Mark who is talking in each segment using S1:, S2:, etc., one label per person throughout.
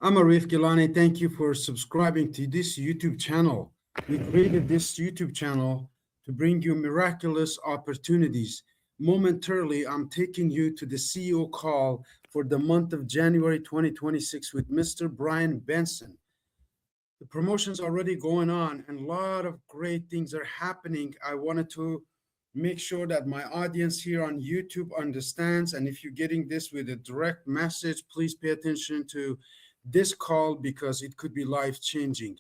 S1: I'm Arif Gilany. Thank you for subscribing to this YouTube channel. We created this YouTube channel to bring you miraculous opportunities. Momentarily, I'm taking you to the CEO call for the month of January 2026 with Mr. Bryan Benson. The promotion's already going on and a lot of great things are happening. I wanted to make sure that my audience here on YouTube understands. And if you're getting this with a direct message, please pay attention to this call because it could be life changing.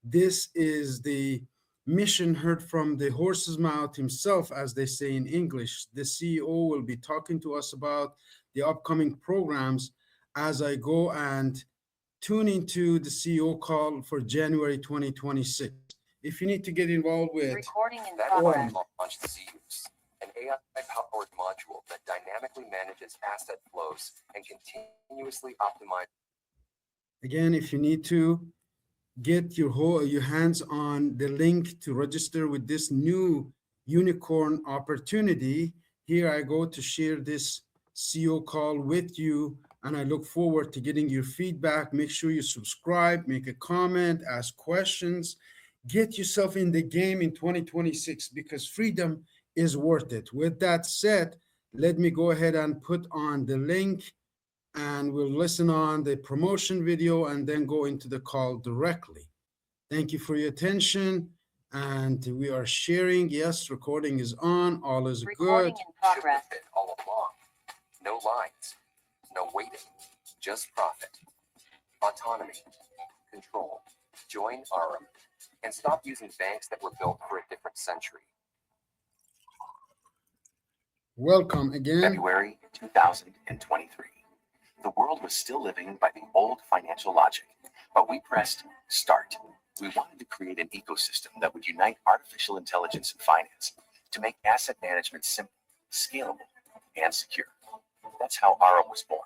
S1: This is the mission heard from the horse's mouth himself, as they say in English. The CEO will be talking to us about the upcoming programs as I go and tune into the CEO call for January 2026. If you need to get involved with
S2: Recording in
S3: That
S2: progress.
S3: launched Zeus, an AI-powered module that dynamically manages asset flows and continuously optimizes.
S1: again, if you need to get your hands on the link to register with this new unicorn opportunity, here I go to share this CEO call with you, and I look forward to getting your feedback. Make sure you subscribe, make a comment, ask questions, get yourself in the game in 2026 because freedom is worth it. With that said, let me go ahead and put on the link and we'll listen on the promotion video and then go into the call directly. Thank you for your attention. And we are sharing. Yes, recording is on. All is
S2: Recording
S1: good.
S2: in progress.
S3: Ship with it all along. No lines, no waiting, just profit, autonomy, control. Join Aurum and stop using banks that were built for a different century.
S1: Welcome again.
S4: February 2023. The world was still living by the old financial logic, but we pressed start. We wanted to create an ecosystem that would unite artificial intelligence and finance to make asset management simple, scalable, and secure. That's how Aurum was born.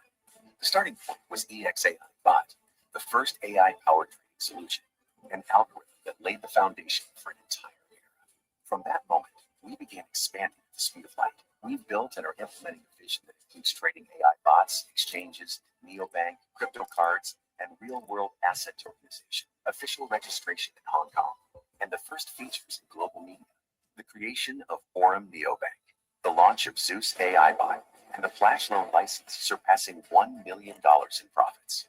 S4: The starting point was EXAI Bot, the first AI-powered trading solution, an algorithm that laid the foundation for an entire era. From that moment, we began expanding at the speed of light. We've built and are implementing a vision that includes trading AI bots, exchanges, neobank, crypto cards, and real-world asset tokenization, official registration in Hong Kong, and the first features in global media. The creation of Aurum Neobank, the launch of Zeus AI Bot, and the flash loan license surpassing $1 million in profits.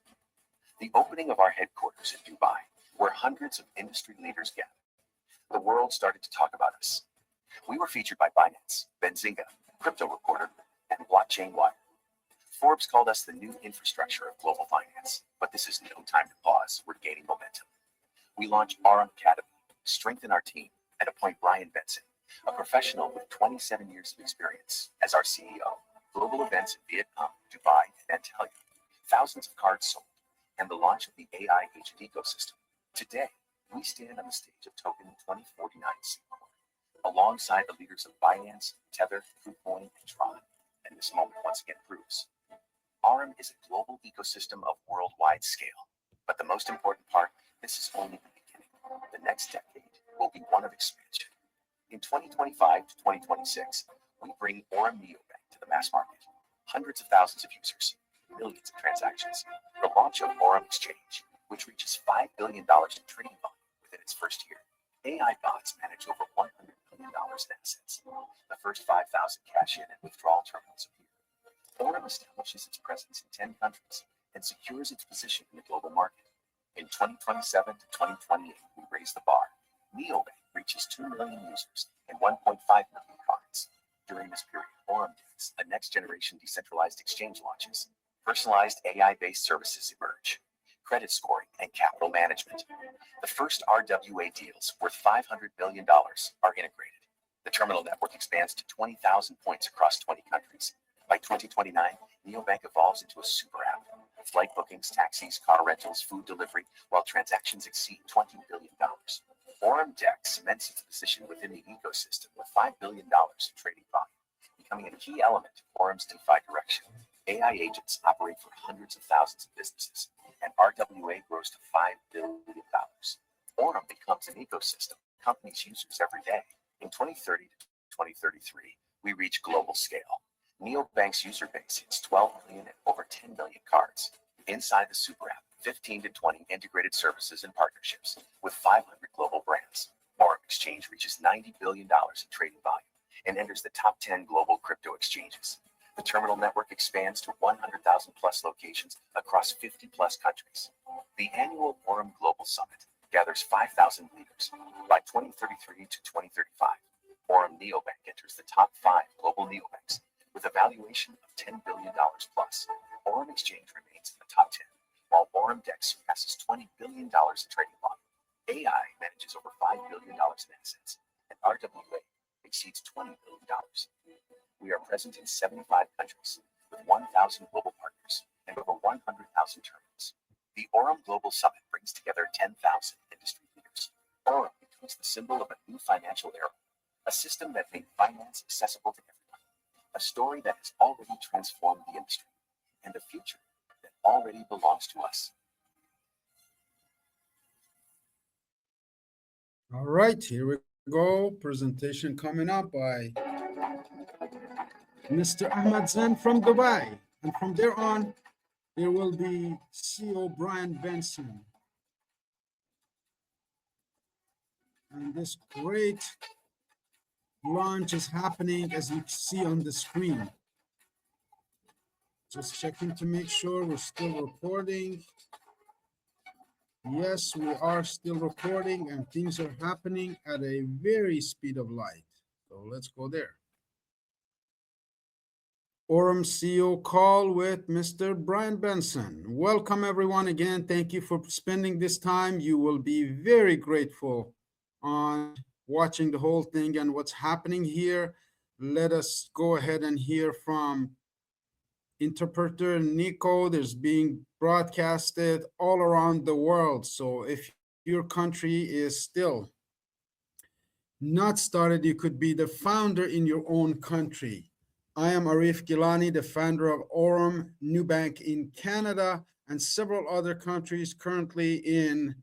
S4: The opening of our headquarters in Dubai, where hundreds of industry leaders gathered. The world started to talk about us. We were featured by Binance, Benson, Crypto Reporter, and Blockchain Wire. Forbes called us the new infrastructure of global finance, but this is no time to pause. We're gaining momentum. We launched Aurum Academy, strengthen our team, and appoint Bryan Benson, a professional with 27 years of experience, as our CEO. Global events in Vietnam, Dubai, and Antalya, thousands of cards sold, and the launch of the AI agent ecosystem. Today, we stand on the stage of Token 2049 Singapore, alongside the leaders of Binance, Tether, KuCoin, and Tron, and this moment once again proves Aurum is a global ecosystem of worldwide scale. But the most important part, this is only the beginning. The next decade will be one of expansion. In 2025 to 2026, we bring Aurum Neobank to the mass market. Hundreds of thousands of users, millions of transactions. The launch of Aurum Exchange, which reaches $5 billion in trading volume within its first year. AI bots manage over $100 million in assets. The first 5,000 cash-in and withdrawal terminals appear. Aurum establishes its presence in 10 countries and secures its position in the global market. In 2027 to 2028, we raise the bar. Neobank reaches 2 million users and 1.5 million cards. During this period, Aurum Dex, a next-generation decentralized exchange, launches. Personalized AI-based services emerge. Credit scoring and capital management. The first RWA deals worth $500 million are integrated. The terminal network expands to 20,000 points across 20 countries. By 2029, Neobank evolves into a super app. Flight bookings, taxis, car rentals, food delivery, while transactions exceed $20 billion. Aurum Dex cements its position within the ecosystem with $5 billion in trading volume, becoming a key element of Aurum's DeFi direction. AI agents operate for hundreds of thousands of businesses, and RWA grows to $5 billion. Aurum becomes an ecosystem companies users every day. In 2030 to 2033, we reach global scale. Neobank's user base hits 12 million and over 10 million cards. Inside the super app, 15 to 20 integrated services and partnerships with 500 global brands. Aurum Exchange reaches $90 billion in trading volume and enters the top 10 global crypto exchanges. The terminal network expands to 100,000 plus locations across 50 plus countries. The annual Aurum Global Summit gathers 5,000 leaders. By 2033 to 2035, Aurum Neobank enters the top 5 global neobanks with a valuation of $10 billion plus. Aurum Exchange remains in the top 10, while Aurum Dex surpasses $20 billion in trading volume. AI manages over $5 billion in assets, and RWA exceeds $20 billion. We are present in 75 countries with 1,000 global partners and over 100,000 terminals. The Aurum Global Summit brings together 10,000 industry leaders. Aurum becomes the symbol of a new financial era, a system that made finance accessible to everyone, a story that has already transformed the industry, and a future that already belongs to us.
S1: All right, here we go. Presentation coming up by Mr. Ahmad Zain from Dubai. And from there on, there will be CEO Bryan Benson. And this great launch is happening as you see on the screen. Just checking to make sure we're still recording. Yes, we are still recording and things are happening at a very speed of light. So let's go there. Aurum CEO call with Mr. Bryan Benson. Welcome everyone again. Thank you for spending this time. You will be very grateful on watching the whole thing and what's happening here. Let us go ahead and hear from interpreter Nico. There's being broadcasted all around the world. So if your country is still not started, you could be the founder in your own country. I am Arif Gilany, the founder of Aurum Neobank in Canada and several other countries, currently in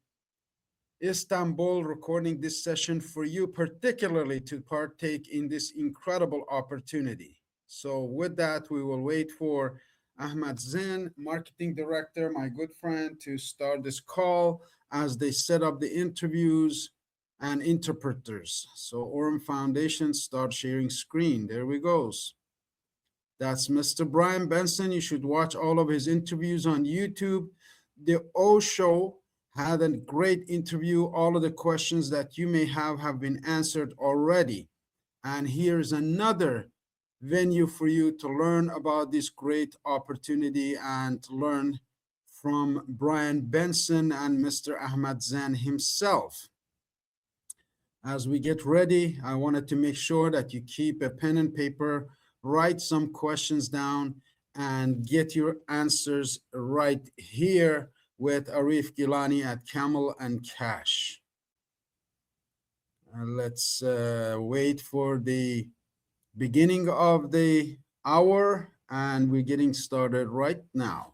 S1: Istanbul, recording this session for you, particularly to partake in this incredible opportunity. So with that, we will wait for Ahmad Zain, marketing director, my good friend, to start this call as they set up the interviews and interpreters. So Aurum Foundation, start sharing screen. There we goes. That's Mr. Bryan Benson. You should watch all of his interviews on YouTube. The O Show had a great interview. All of the questions that you may have been answered already. And here's another venue for you to learn about this great opportunity and learn from Bryan Benson and Mr. Ahmad Zain himself. As we get ready, I wanted to make sure that you keep a pen and paper, write some questions down, and get your answers right here with Arif Gilany at Camel and Cash. Let's wait for the beginning of the hour, and we're getting started right now.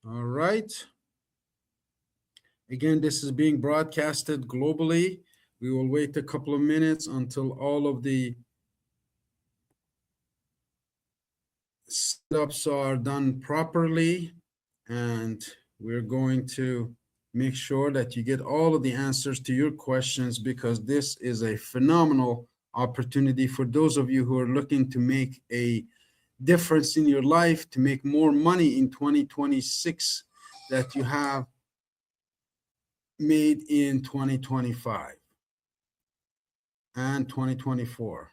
S1: All right. Again, this is being broadcasted globally. We will wait a couple of minutes until all of the setups are done properly, and we're going to make sure that you get all of the answers to your questions, because this is a phenomenal opportunity for those of you who are looking to make a difference in your life, to make more money in 2026 that you have made in 2025 and 2024.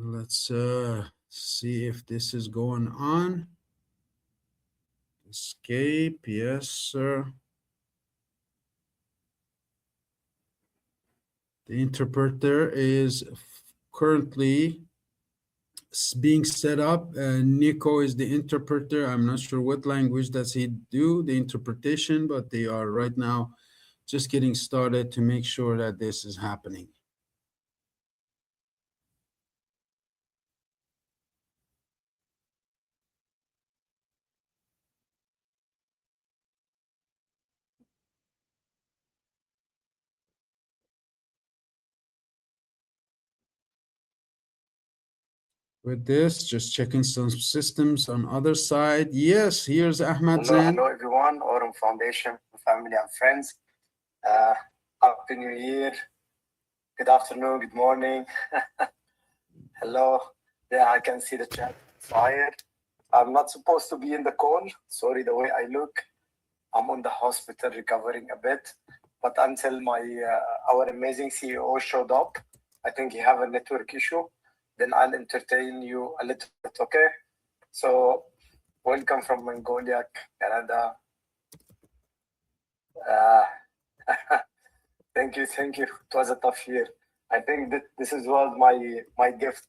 S1: Let's see if this is going on. Escape, yes, sir. The interpreter is currently being set up. Nico is the interpreter. I'm not sure what language does he do the interpretation, but they are right now just getting started to make sure that this is happening. With this, just checking some systems on other side. Yes, here's Ahmad Zain.
S2: Hello everyone, Aurum Foundation, family and friends. Happy New Year. Good afternoon, good morning. Hello. Yeah, I can see the chat fire. I'm not supposed to be in the call. Sorry the way I look. I'm on the hospital recovering a bit. But until our amazing CEO showed up, I think he have a network issue. Then I'll entertain you a little bit, okay? So, welcome from Mongolia, Canada. Thank you. It was a tough year. I think that this was my gift.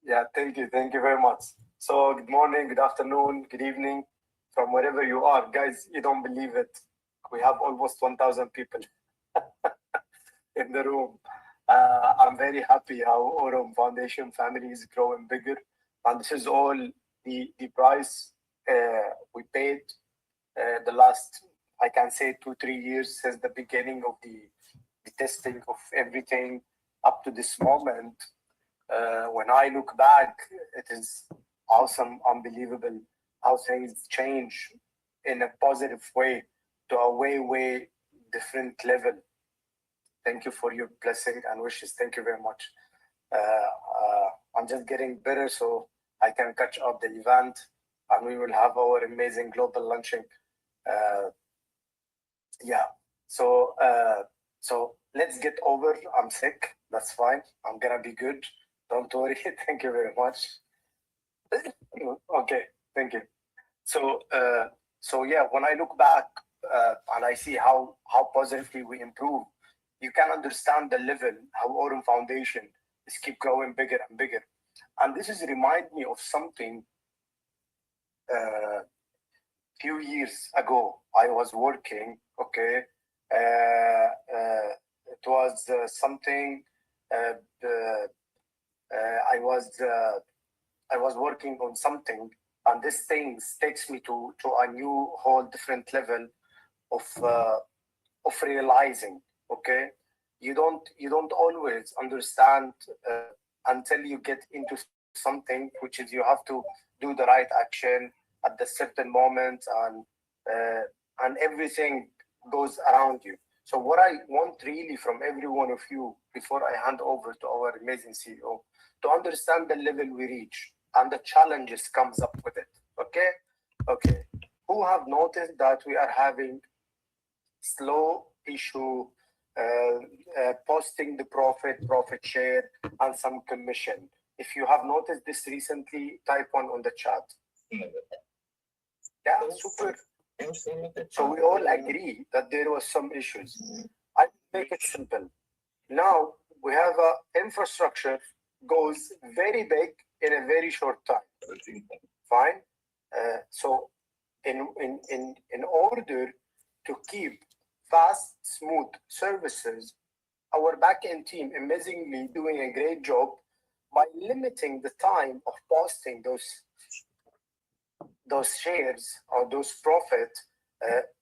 S2: Yeah, thank you very much. So, good morning, good afternoon, good evening, from wherever you are. Guys, you don't believe it. We have almost 1,000 people in the room. I'm very happy how Aurum Foundation family is growing bigger. And this is all the price we paid the last, I can say, 2-3 years since the beginning of the testing of everything up to this moment. When I look back, it is awesome, unbelievable how things change in a positive way to a way different level. Thank you for your blessing and wishes. Thank you very much. I'm just getting better so I can catch up the event, and we will have our amazing global launching. Yeah. So let's get over. I'm sick. That's fine. I'm gonna be good. Don't worry. Thank you very much. Okay. Thank you. So yeah, when I look back and I see how positively we improve, you can understand the level, how Aurum Foundation is keep growing bigger and bigger. And this is remind me of something few years ago. I was working, okay. It was something I was working on something, and this thing takes me to a new whole different level of realizing. Okay, you don't always understand until you get into something, which is you have to do the right action at the certain moment, and everything goes around you. So what I want really from every one of you, before I hand over to our amazing CEO, to understand the level we reach and the challenges comes up with it. Okay. Who have noticed that we are having slow issue posting the profit share, and some commission? If you have noticed this recently, type 1 on the chat. Yeah, super. So we all agree that there was some issues. I make it simple. Now we have a infrastructure goes very big in a very short time. Fine. So in order to keep fast, smooth services, our backend team amazingly doing a great job by limiting the time of posting those shares or those profit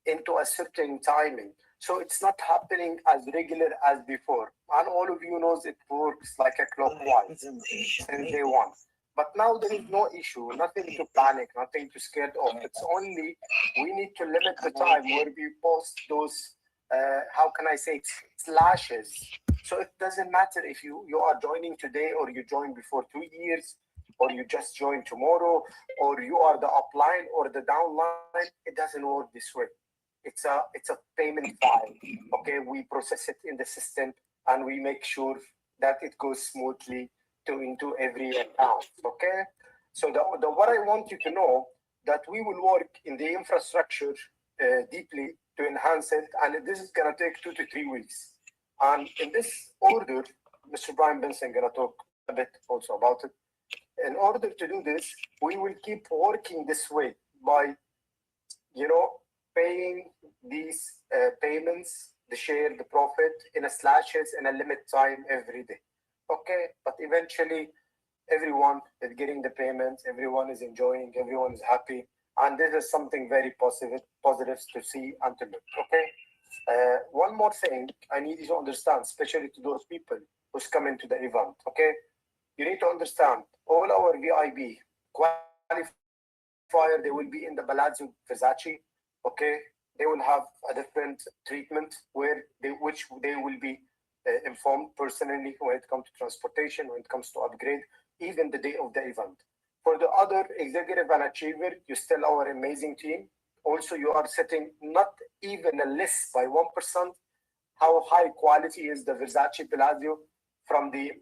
S2: into a certain timing. So it's not happening as regular as before. And all of you knows it works like a clockwise since day one. But now there is no issue, nothing to panic, nothing to scared of. It's only we need to limit the time where we post those, how can I say, slashes. So it doesn't matter if you are joining today or you joined before 2 years, or you just joined tomorrow, or you are the upline or the downline. It doesn't work this way. It's a payment file. Okay, we process it in the system and we make sure that it goes smoothly into every account. Okay, so the what I want you to know, that we will work in the infrastructure deeply to enhance it, and this is gonna take 2 to 3 weeks. And in this order, Mr. Bryan Benson gonna talk a bit also about it. In order to do this, we will keep working this way by, paying these payments, the share, the profit in a slashes in a limit time every day. Okay, but eventually everyone is getting the payments, everyone is enjoying, everyone is happy, and this is something very positive to see and to look. Okay, one more thing I need you to understand, especially to those people who's coming to the event. Okay, you need to understand all our VIP qualifier, they will be in the Palazzo Versace. Okay, they will have a different treatment which they will be informed personally when it comes to transportation, when it comes to upgrade, even the day of the event. For the other executive and achiever, you still our amazing team. Also, you are setting not even a less by 1% how high quality is the Versace Palazzo from the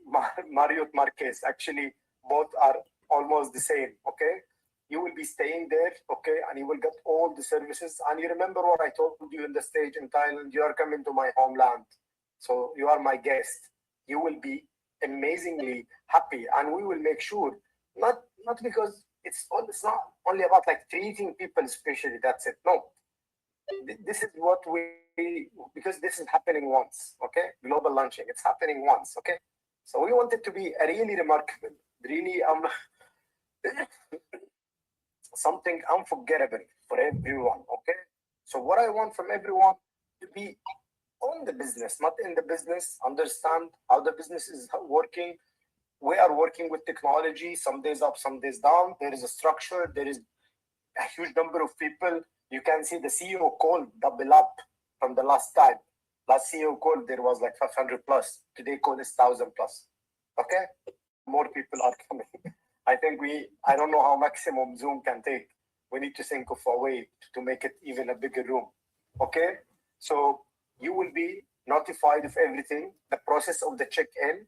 S2: Marriott Marquez. Actually, both are almost the same. Okay, you will be staying there, okay, and you will get all the services. And you remember what I told you in the stage in Thailand, you are coming to my homeland. So you are my guest. You will be amazingly happy, and we will make sure, not because it's not only about like treating people especially, that's it. No. This is what because this is happening once, okay? Global launching, it's happening once, okay? So we want it to be a really remarkable, really something unforgettable for everyone, okay? So what I want from everyone to be on the business, not in the business, understand how the business is working. We are working with technology, some days up, some days down. There is a structure, there is a huge number of people. You can see the CEO call double up from the last time. Last CEO call, there was like 500 plus. Today call is 1,000 plus. Okay? More people are coming. I think I don't know how maximum Zoom can take. We need to think of a way to make it even a bigger room. Okay? So you will be notified of everything, the process of the check-in,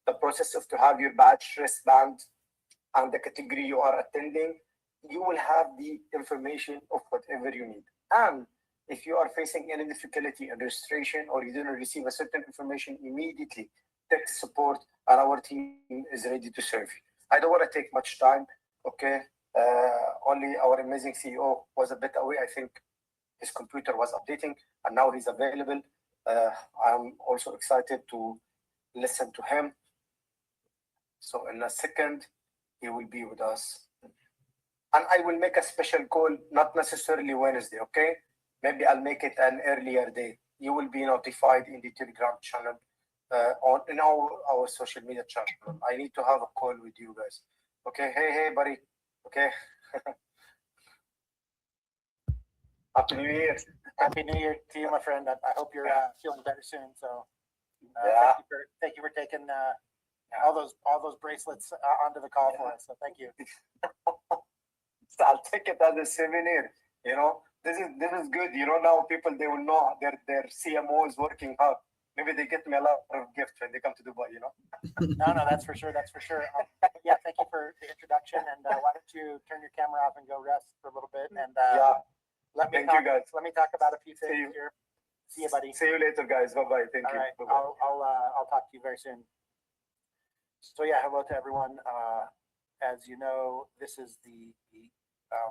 S2: the process of to have your badge, wristband, and the category you are attending. You will have the information of whatever you need. And if you are facing any difficulty in registration or you didn't receive a certain information immediately, text support and our team is ready to serve you. I don't want to take much time, okay? Only our amazing CEO was a bit away. I think his computer was updating and now he's available. I'm also excited to listen to him. So in a second, he will be with us. And I will make a special call, not necessarily Wednesday, okay? Maybe I'll make it an earlier day. You will be notified in the Telegram channel, in our social media channel. I need to have a call with you guys. Okay, hey, buddy. Okay. Happy New Year.
S5: Happy New Year to you, my friend. I hope you're feeling better soon. So,
S2: Yeah.
S5: thank you for taking all those bracelets onto the call for us. So, thank you.
S2: So I'll take it as a souvenir. You know, this is good. You know, now people, they will know their CMO is working hard. Maybe they get me a lot of gifts when they come to Dubai. You know.
S5: No, that's for sure. That's for sure. Yeah, thank you for the introduction. And why don't you turn your camera off and go rest for a little bit? And
S2: yeah.
S5: Let me talk about a few things here. See you, buddy.
S2: See you later, guys. Bye-bye. Thank you.
S5: All right.
S2: Bye-bye.
S5: I'll talk to you very soon. So yeah, hello to everyone. As you know, this is the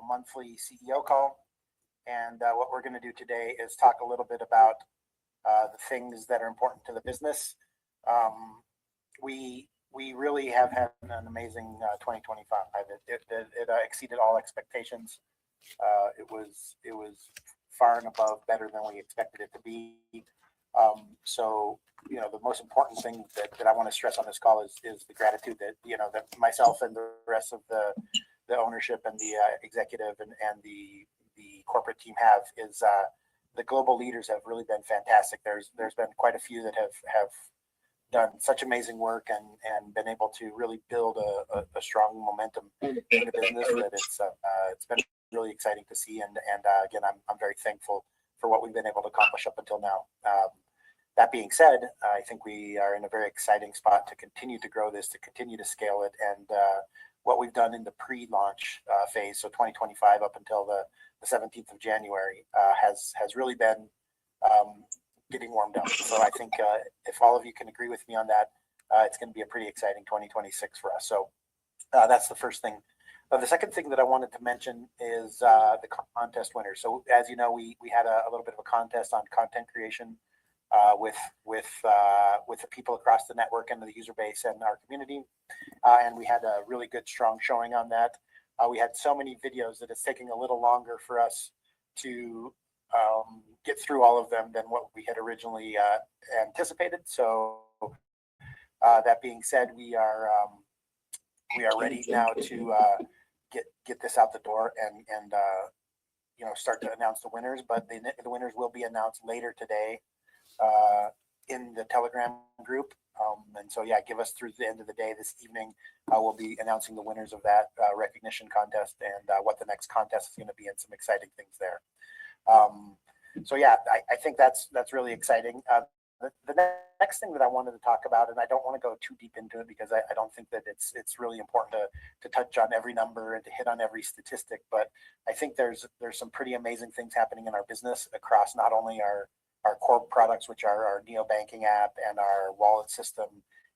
S5: monthly CEO call, and what we're going to do today is talk a little bit about the things that are important to the business. We really have had an amazing 2025. It exceeded all expectations. It was far and above better than we expected it to be. So, you know, the most important thing that I want to stress on this call is the gratitude that, you know, that myself and the rest of the ownership and the executive and the corporate team have is the global leaders have really been fantastic. There's been quite a few that have done such amazing work and been able to really build a strong momentum in the business that it's been really exciting to see. And again, I'm very thankful for what we've been able to accomplish up until now. That being said, I think we are in a very exciting spot to continue to grow this, to continue to scale it. And what we've done in the pre-launch phase, so 2025 up until the 17th of January, has really been getting warmed up. So I think if all of you can agree with me on that, it's going to be a pretty exciting 2026 for us. So that's the first thing The second thing that I wanted to mention is the contest winner. So as you know, we had a little bit of a contest on content creation with the people across the network and the user base and our community, and we had a really good, strong showing on that. We had so many videos that it's taking a little longer for us to get through all of them than what we had originally anticipated. So that being said, we are ready now to get this out the door and start to announce the winners. But the winners will be announced later today in the Telegram group. And so, yeah, give us through the end of the day this evening. We'll be announcing the winners of that recognition contest and what the next contest is going to be, and some exciting things there. So, yeah, I think that's really exciting. The next thing that I wanted to talk about, and I don't want to go too deep into it because I don't think that it's really important to touch on every number and to hit on every statistic, but I think there's some pretty amazing things happening in our business across not only our core products, which are our neobanking app and our wallet system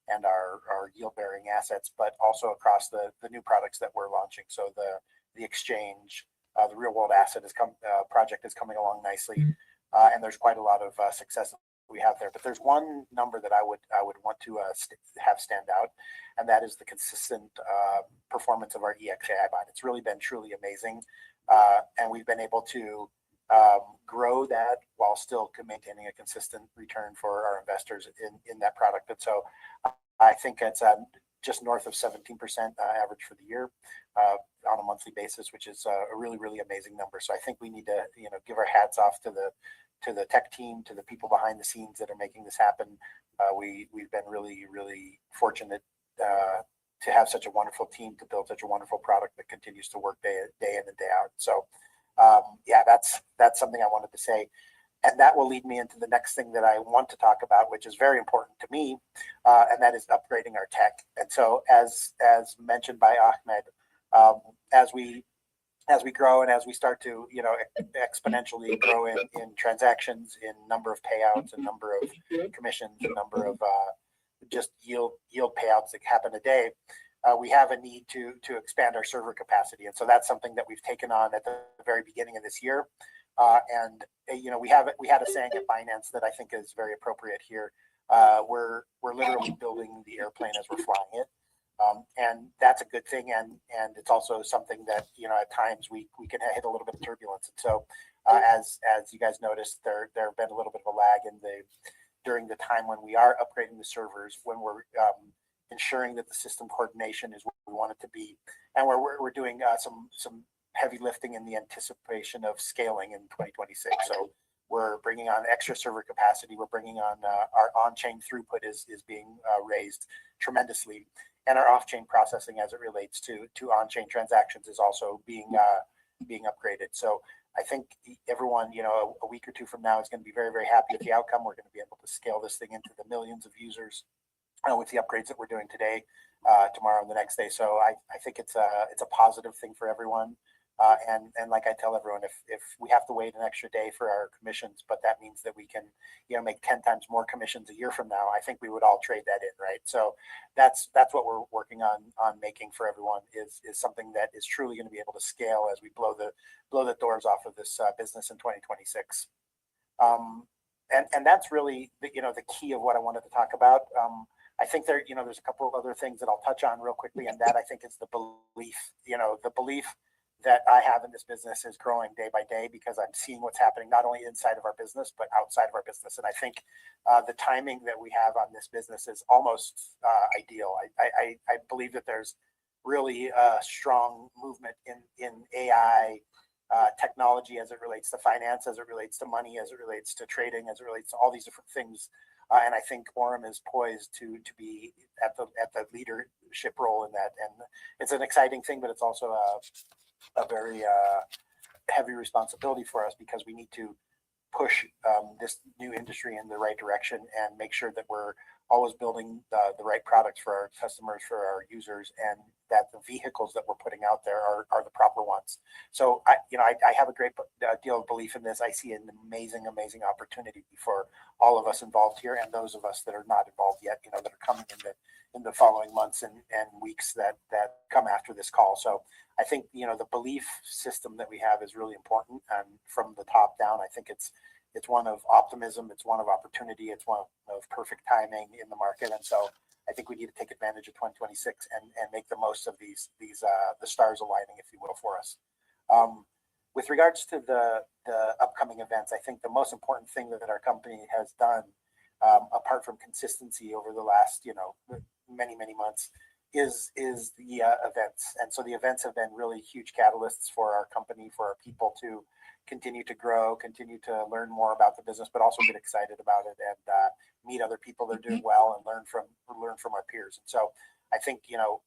S5: and our yield bearing assets, but also across the new products that we're launching. So the exchange, the real world asset project is coming along nicely, and there's quite a lot of success we have there. But there's one number that I would want to have stand out, and that is the consistent performance of our EXAI bot. It's really been truly amazing, and we've been able to grow that while still maintaining a consistent return for our investors in that product. And so I think it's just north of 17% average for the year on a monthly basis, which is a really, really amazing number. So I think we need to give our hats off to the tech team, to the people behind the scenes that are making this happen. We've been really, really fortunate to have such a wonderful team, to build such a wonderful product that continues to work day in and day out. So yeah, that's something I wanted to say. And that will lead me into the next thing that I want to talk about, which is very important to me, and that is upgrading our tech. And so as mentioned by Ahmed, as we grow and as we start to exponentially grow in transactions, in number of payouts, and number of commissions, and number of just yield payouts that happen a day, we have a need to expand our server capacity. And so that's something that we've taken on at the very beginning of this year. And we had a saying at Binance that I think is very appropriate here. We're literally building the airplane as we're flying it. And that's a good thing, and it's also something that at times we can hit a little bit of turbulence. And so as you guys noticed, there have been a little bit of a lag during the time when we are upgrading the servers, when we're ensuring that the system coordination is what we want it to be, and we're doing some heavy lifting in the anticipation of scaling in 2026. So we're bringing on extra server capacity. We're bringing on our on-chain throughput is being raised tremendously. And our off-chain processing as it relates to on-chain transactions is also being upgraded. So I think everyone, a week or two from now is going to be very, very happy with the outcome. We're going to be able to scale this thing into the millions of users with the upgrades that we're doing today, tomorrow, and the next day. So I think it's a positive thing for everyone. And like I tell everyone, if we have to wait an extra day for our commissions, but that means that we can, make 10 times more commissions a year from now, I think we would all trade that in, right? So that's what we're working on making for everyone is something that is truly going to be able to scale as we blow the doors off of this business in 2026. And that's really the key of what I wanted to talk about. I think there's a couple of other things that I'll touch on real quickly, and that I think is the belief. The belief that I have in this business is growing day by day because I'm seeing what's happening not only inside of our business but outside of our business. And I think the timing that we have on this business is almost ideal. I believe that there's really a strong movement in AI technology as it relates to finance, as it relates to money, as it relates to trading, as it relates to all these different things. And I think Aurum is poised to be at the leadership role in that. And it's an exciting thing, but it's also a very heavy responsibility for us because we need to push this new industry in the right direction and make sure that we're always building the right products for our customers, for our users, and that the vehicles that we're putting out there are the proper ones. So I have a great deal of belief in this. I see an amazing opportunity for all of us involved here and those of us that are not involved yet, that are coming in the following months and weeks that come after this call. So I think, the belief system that we have is really important, and from the top down, I think it's one of optimism, it's one of opportunity, it's one of perfect timing in the market. And so I think we need to take advantage of 2026 and make the most of these the stars aligning, if you will, for us. With regards to the upcoming events, I think the most important thing that our company has done, apart from consistency over the last, many months, is the events. And so the events have been really huge catalysts for our company, for our people to continue to grow, continue to learn more about the business, but also get excited about it and meet other people that are doing well and learn from our peers. And so I think,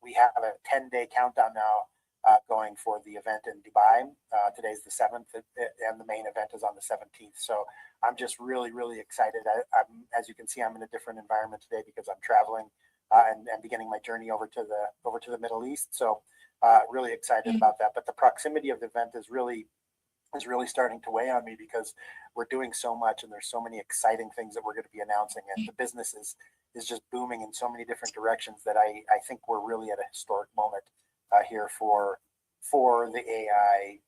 S5: we have a 10-day countdown now going for the event in Dubai. Today's the 7th, and the main event is on the 17th. So I'm just really, really excited. I'm, as you can see, I'm in a different environment today because I'm traveling and beginning my journey over to the Middle East. So really excited about that. But the proximity of the event is really starting to weigh on me because we're doing so much and there's so many exciting things that we're going to be announcing, and the business is just booming in so many different directions that I think we're really at a historic moment here for the AI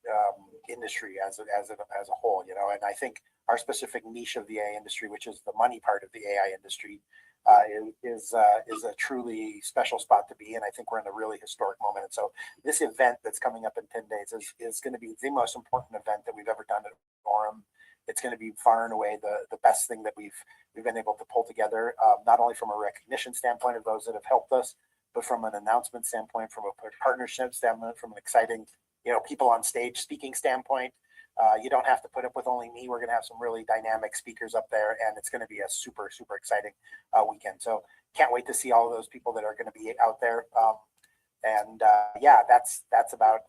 S5: industry as a whole, and I think our specific niche of the AI industry, which is the money part of the AI industry, is a truly special spot to be, and I think we're in a really historic moment. And so this event that's coming up in 10 days is going to be the most important event that we've ever done at Aurum. It's going to be far and away the best thing that we've been able to pull together, not only from a recognition standpoint of those that have helped us, but from an announcement standpoint, from a partnership standpoint, from an exciting, people on stage speaking standpoint. You don't have to put up with only me. We're going to have some really dynamic speakers up there, and it's going to be a super, super exciting weekend. So can't wait to see all of those people that are going to be out there. That's about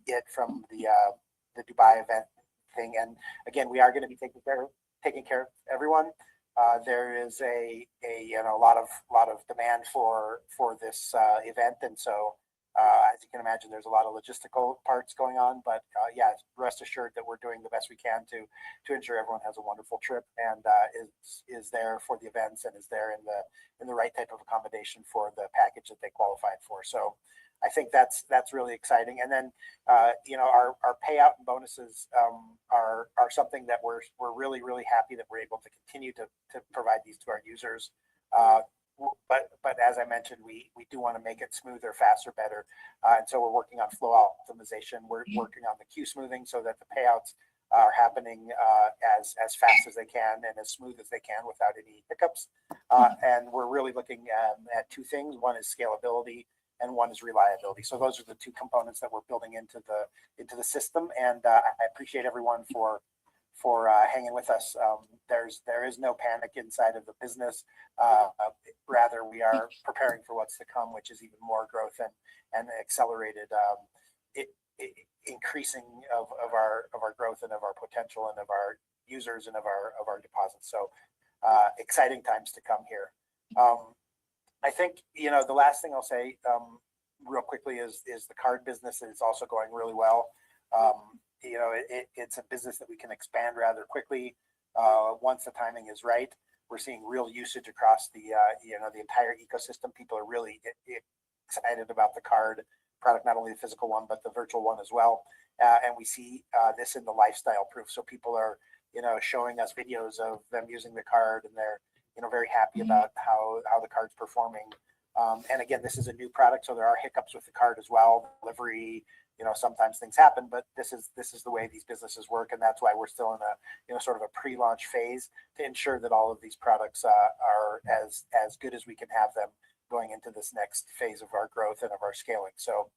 S5: it from the Dubai event thing. And again, we are going to be taking care of everyone. There is a lot of demand for this event, and so as you can imagine, there's a lot of logistical parts going on. But rest assured that we're doing the best we can to ensure everyone has a wonderful trip and is there for the events and is there in the right type of accommodation for the package that they qualified for. So I think that's really exciting. And then our payout and bonuses are something that we're really, really happy that we're able to continue to provide these to our users. But as I mentioned, we do want to make it smoother, faster, better, and so we're working on flow optimization. We're working on the queue smoothing so that the payouts are happening as fast as they can and as smooth as they can without any hiccups. And we're really looking at two things. One is scalability, and one is reliability. So those are the two components that we're building into the system. And I appreciate everyone for hanging with us. There is no panic inside of the business. Rather, we are preparing for what's to come, which is even more growth and accelerated increasing of our growth and of our potential and of our users and of our deposits. So exciting times to come here. I think the last thing I'll say real quickly is the card business is also going really well. It's a business that we can expand rather quickly once the timing is right. We're seeing real usage across the entire ecosystem. People are really excited about the card product, not only the physical one but the virtual one as well. And we see this in the lifestyle proof. So people are showing us videos of them using the card, and they're very happy about how the card's performing. And again, this is a new product, so there are hiccups with the card as well. Delivery, sometimes things happen, but this is the way these businesses work, and that's why we're still in a sort of a pre-launch phase to ensure that all of these products are as good as we can have them going into this next phase of our growth and of our scaling. So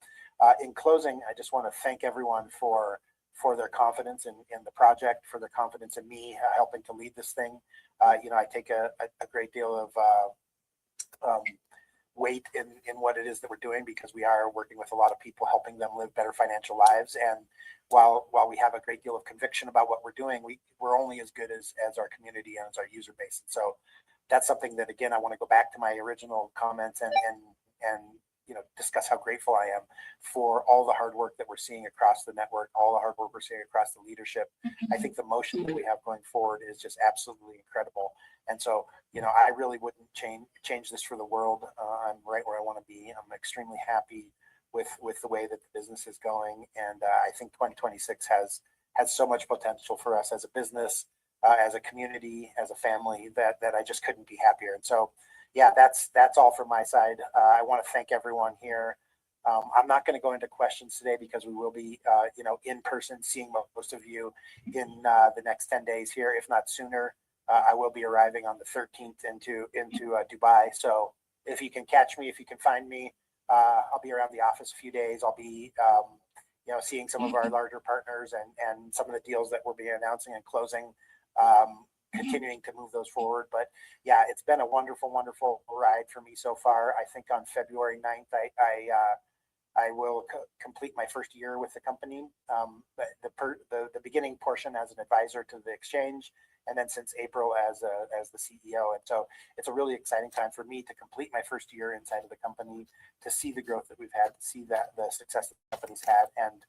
S5: in closing, I just want to thank everyone for their confidence in the project, for their confidence in me helping to lead this thing. I take a great deal of weight in what it is that we're doing, because we are working with a lot of people, helping them live better financial lives. And while we have a great deal of conviction about what we're doing, we're only as good as our community and as our user base. And so that's something that, again, I want to go back to my original comments and discuss how grateful I am for all the hard work that we're seeing across the network, all the hard work we're seeing across the leadership. I think the motion that we have going forward is just absolutely incredible. And so, I really wouldn't change this for the world. I'm right where I want to be. I'm extremely happy with the way that the business is going, and I think 2026 has so much potential for us as a business, as a community, as a family, that I just couldn't be happier. And so, yeah, that's all from my side. I want to thank everyone here. I'm not going to go into questions today because we will be, in person, seeing most of you in the next 10 days here, if not sooner. I will be arriving on the 13th into Dubai. So if you can catch me, if you can find me, I'll be around the office a few days. I'll be, seeing some of our larger partners and some of the deals that we'll be announcing and closing, continuing to move those forward. But yeah, it's been a wonderful, wonderful ride for me so far. I think on February 9th, I will complete my first year with the company, the beginning portion as an advisor to the exchange, and then since April as the CEO. And so it's a really exciting time for me to complete my first year inside of the company, to see the growth that we've had, to see that the success that the company's had. And,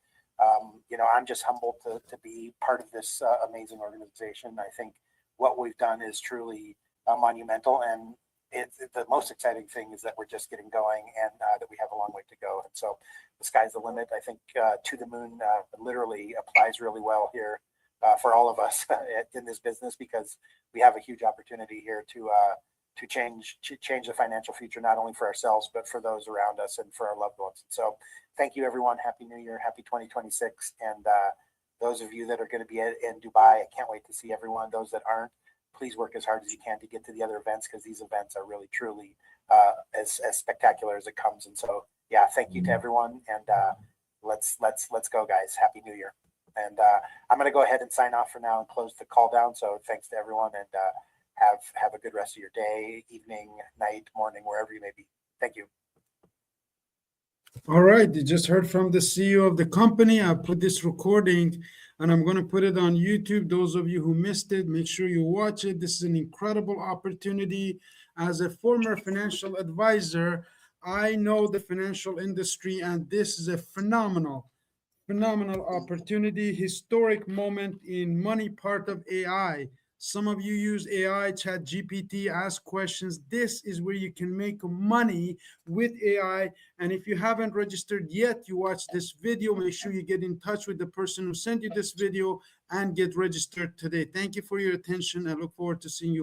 S5: I'm just humbled to be part of this amazing organization. I think what we've done is truly monumental, and the most exciting thing is that we're just getting going, and that we have a long way to go. And so the sky's the limit. I think to the moon literally applies really well here for all of us in this business, because we have a huge opportunity here to change the financial future, not only for ourselves, but for those around us and for our loved ones. So thank you, everyone. Happy New Year. Happy 2026. And those of you that are going to be in Dubai, I can't wait to see everyone. Those that aren't, please work as hard as you can to get to the other events, because these events are really, truly as spectacular as it comes. And so, yeah, thank you to everyone. And let's go, guys. Happy New Year. And I'm going to go ahead and sign off for now and close the call down. So thanks to everyone, and have a good rest of your day, evening, night, morning, wherever you may be. Thank you.
S1: All right, you just heard from the CEO of the company. I put this recording and I'm going to put it on YouTube. Those of you who missed it, make sure you watch it. This is an incredible opportunity. As a former financial advisor, I know the financial industry, and this is a phenomenal opportunity, historic moment in money part of AI. Some of you use AI, Chat GPT, ask questions. This is where you can make money with AI. And if you haven't registered yet, you watch this video, make sure you get in touch with the person who sent you this video and get registered today. Thank you for your attention. I look forward to seeing you.